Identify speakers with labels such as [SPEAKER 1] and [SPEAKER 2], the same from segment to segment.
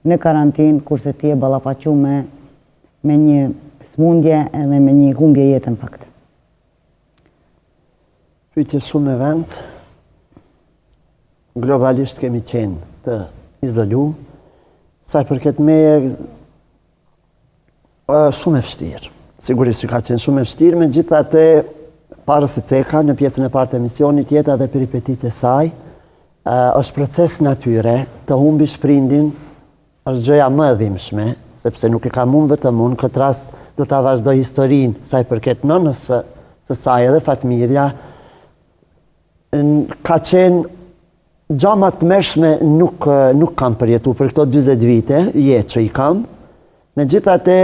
[SPEAKER 1] në karantinë, kurse ti e ballafaqu me një smundje edhe me një humbje jetë në fakt?
[SPEAKER 2] Pyetje shumë e vend. Globalisht kemi qenë të izoluar, sa i përket meje shumë e vështirë. Sigurisht që ka qenë shumë e vështirë, megjithatë para se ceka në pjesën e parë të emisionit jeta dhe peripetitë e saj, është proces natyre, të humbish prindin është gjëja më e dhimbshme, sepse nuk e kam unë vetëm unë, këtë rast do ta vazhdoj historinë sa i përket nënës së saj edhe Fatmirja. Ka qenë gjama të mërshme nuk kam përjetu për këto 20 vite, jetë që i kam. Megjithatë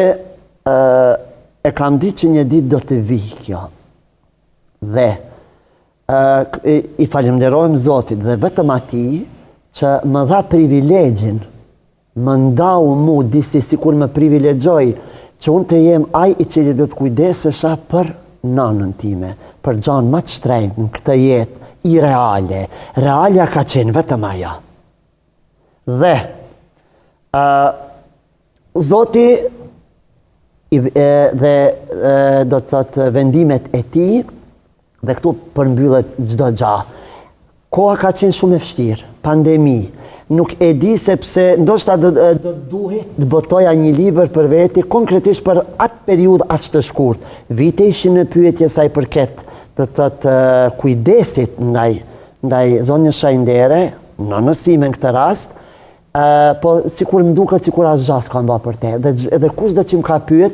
[SPEAKER 2] e kam ditë që një ditë do të vi kjo. Dhe i falenderojmë Zotit dhe vetëm atij që më dha privilegjin, më ndau mu disi sikur më privilegjoj që unë të jem ai i cili do të kujdesesha për nanën time, për gjanë më të shtrenjtë në këtë jetë irreale. Realja ka qenë vetëm ajo. Dhe Zoti dhe do të thotë vendimet e tij, dhe këtu përmbyllet çdo gjë. Koha ka qenë shumë e vështirë, pandemi. Nuk e di sepse ndoshta do duhet të botoja një libër për veti, konkretisht për atë periudhë aq të shkurtë. Vite ishin në pyetje sa i përket të kujdesit ndaj zonjës Shajndere, nënës sime në këtë rast, po sikur më duket sikur as gjas ka mba për te. Dhe kushdo që më ka pyet,